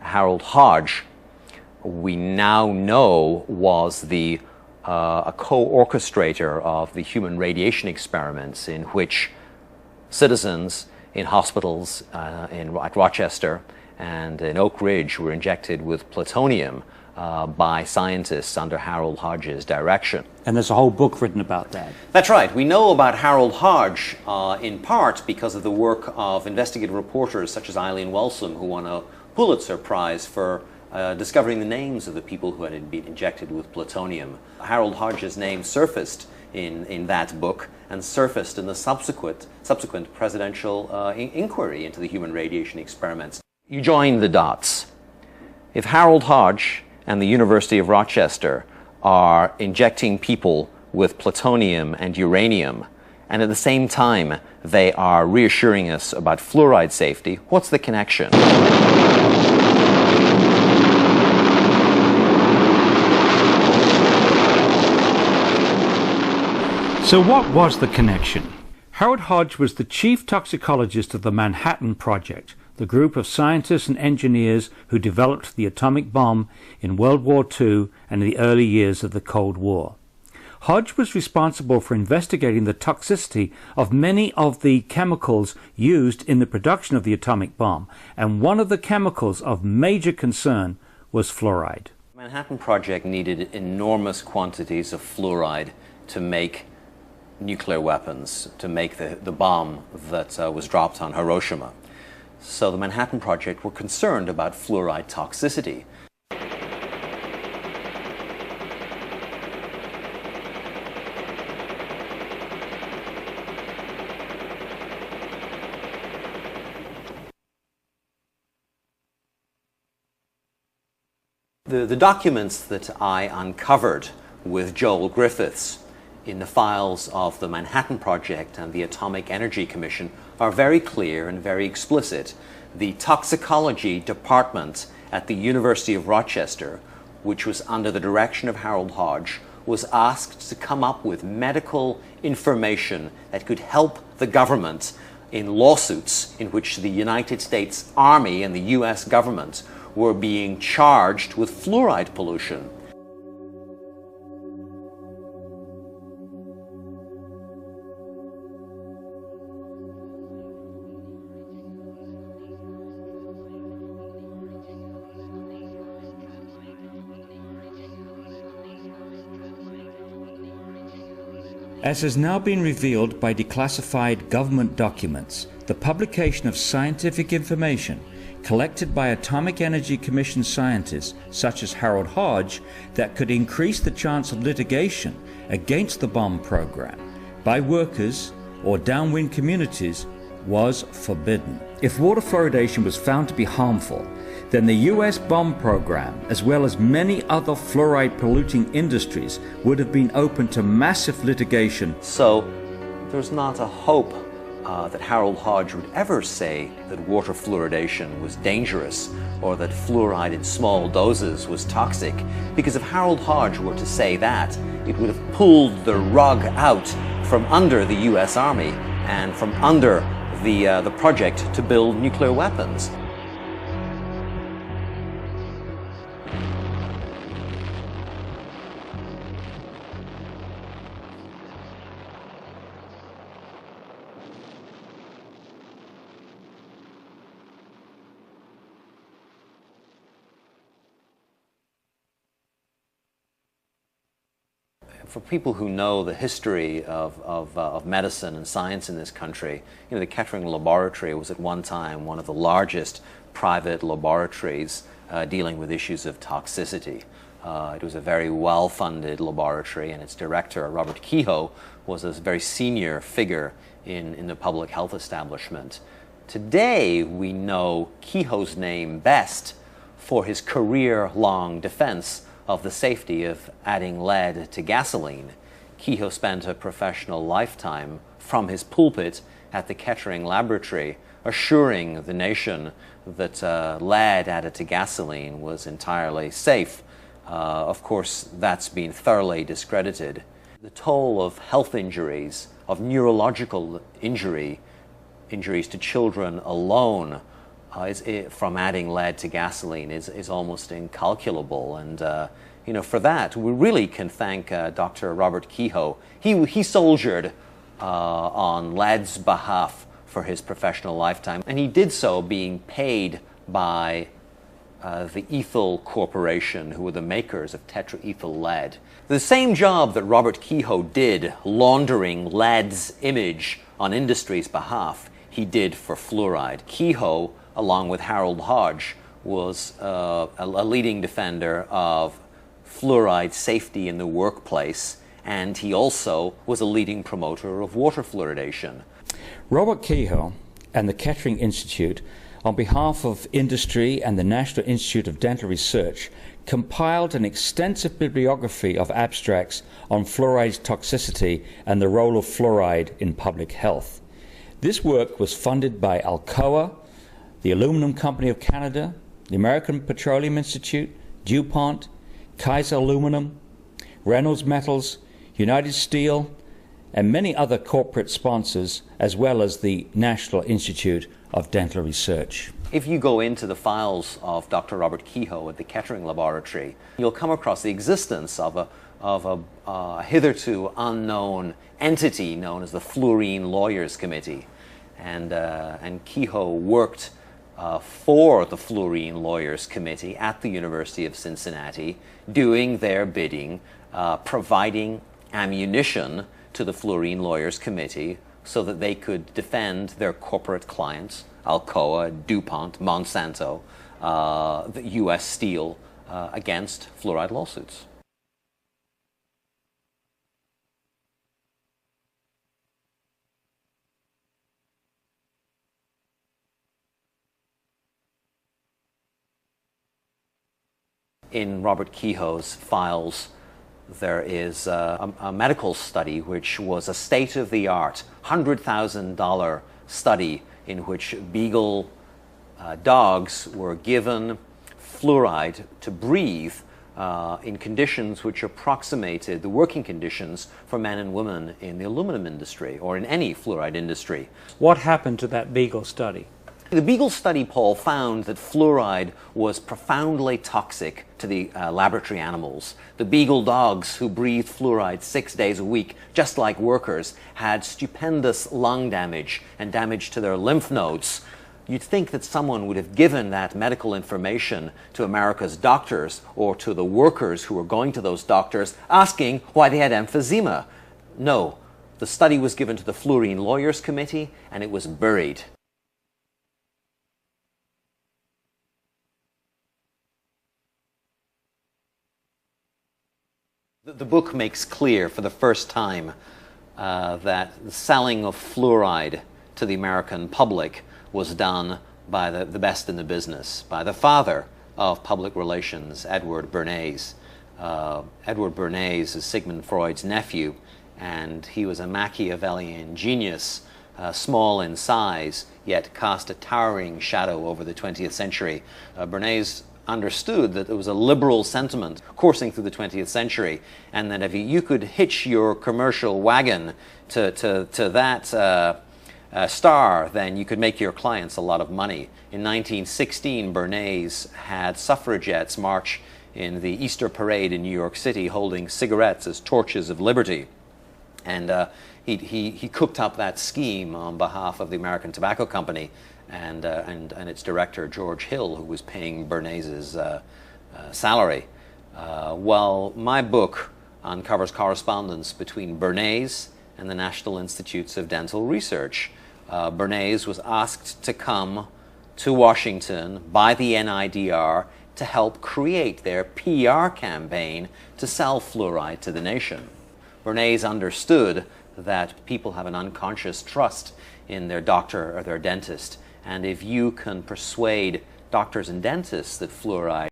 Harold Hodge, we now know was a co-orchestrator of the human radiation experiments in which citizens in hospitals at Rochester and in Oak Ridge were injected with plutonium by scientists under Harold Hodge's direction. And there's a whole book written about that. That's right. We know about Harold Hodge in part because of the work of investigative reporters such as Eileen Welsom, who won a Pulitzer Prize for discovering the names of the people who had been injected with plutonium. Harold Hodge's name surfaced in that book and surfaced in the subsequent presidential inquiry into the human radiation experiments. You join the dots. If Harold Hodge and the University of Rochester are injecting people with plutonium and uranium, and at the same time they are reassuring us about fluoride safety, what's the connection? So what was the connection? Harold Hodge was the chief toxicologist of the Manhattan Project, the group of scientists and engineers who developed the atomic bomb in World War II and in the early years of the Cold War. Hodge was responsible for investigating the toxicity of many of the chemicals used in the production of the atomic bomb, and one of the chemicals of major concern was fluoride. The Manhattan Project needed enormous quantities of fluoride to make nuclear weapons, to make the bomb that was dropped on Hiroshima. So the Manhattan Project were concerned about fluoride toxicity. The documents that I uncovered with Joel Griffiths in the files of the Manhattan Project and the Atomic Energy Commission are very clear and very explicit. The toxicology department at the University of Rochester, which was under the direction of Harold Hodge, was asked to come up with medical information that could help the government in lawsuits in which the United States Army and the US government were being charged with fluoride pollution. As has now been revealed by declassified government documents, the publication of scientific information collected by Atomic Energy Commission scientists such as Harold Hodge that could increase the chance of litigation against the bomb program by workers or downwind communities was forbidden. If water fluoridation was found to be harmful, then the US bomb program, as well as many other fluoride polluting industries, would have been open to massive litigation. So there's not a hope that Harold Hodge would ever say that water fluoridation was dangerous or that fluoride in small doses was toxic, because if Harold Hodge were to say that, it would have pulled the rug out from under the US Army and from under the project to build nuclear weapons. For people who know the history of medicine and science in this country, the Kettering Laboratory was at one time one of the largest private laboratories dealing with issues of toxicity. It was a very well-funded laboratory, and its director, Robert Kehoe, was a very senior figure in the public health establishment. Today, we know Kehoe's name best for his career-long defense of the safety of adding lead to gasoline. Kehoe spent a professional lifetime from his pulpit at the Kettering Laboratory assuring the nation that lead added to gasoline was entirely safe. Of course, that's been thoroughly discredited. The toll of health injuries, of neurological injuries to children alone from adding lead to gasoline is almost incalculable. And you know, for that, we really can thank Dr. Robert Kehoe. He soldiered on lead's behalf for his professional lifetime, and he did so being paid by the Ethyl Corporation, who were the makers of tetraethyl lead. The same job that Robert Kehoe did laundering lead's image on industry's behalf, he did for fluoride. Kehoe, along with Harold Hodge, was a leading defender of fluoride safety in the workplace, and he also was a leading promoter of water fluoridation. Robert Kehoe and the Kettering Institute, on behalf of industry and the National Institute of Dental Research, compiled an extensive bibliography of abstracts on fluoride's toxicity and the role of fluoride in public health. This work was funded by Alcoa, the Aluminum Company of Canada, the American Petroleum Institute, DuPont, Kaiser Aluminum, Reynolds Metals, United Steel, and many other corporate sponsors, as well as the National Institute of Dental Research. If you go into the files of Dr. Robert Kehoe at the Kettering Laboratory, you'll come across the existence of a hitherto unknown entity known as the Fluorine Lawyers Committee. And Kehoe worked for the Fluorine Lawyers Committee at the University of Cincinnati, doing their bidding, providing ammunition to the Fluorine Lawyers Committee so that they could defend their corporate clients, Alcoa, DuPont, Monsanto, the U.S. Steel, against fluoride lawsuits. In Robert Kehoe's files, there is a medical study which was a state-of-the-art $100,000 study in which beagle dogs were given fluoride to breathe in conditions which approximated the working conditions for men and women in the aluminum industry or in any fluoride industry. What happened to that beagle study? The beagle study, Paul, found that fluoride was profoundly toxic to the laboratory animals. The beagle dogs who breathed fluoride 6 days a week, just like workers, had stupendous lung damage and damage to their lymph nodes. You'd think that someone would have given that medical information to America's doctors or to the workers who were going to those doctors asking why they had emphysema. No, the study was given to the Fluorine Lawyers Committee and it was buried. The book makes clear for the first time that the selling of fluoride to the American public was done by the best in the business, by the father of public relations, Edward Bernays. Edward Bernays is Sigmund Freud's nephew, and he was a Machiavellian genius, small in size, yet cast a towering shadow over the 20th century. Bernays understood that there was a liberal sentiment coursing through the 20th century, and that if you could hitch your commercial wagon to that star, then you could make your clients a lot of money. In 1916, Bernays had suffragettes march in the Easter parade in New York City holding cigarettes as torches of liberty. And he cooked up that scheme on behalf of the American Tobacco Company and its director, George Hill, who was paying Bernays's salary. Well, my book uncovers correspondence between Bernays and the National Institutes of Dental Research. Bernays was asked to come to Washington by the NIDR to help create their PR campaign to sell fluoride to the nation. Bernays understood that people have an unconscious trust in their doctor or their dentist, and if you can persuade doctors and dentists that fluoride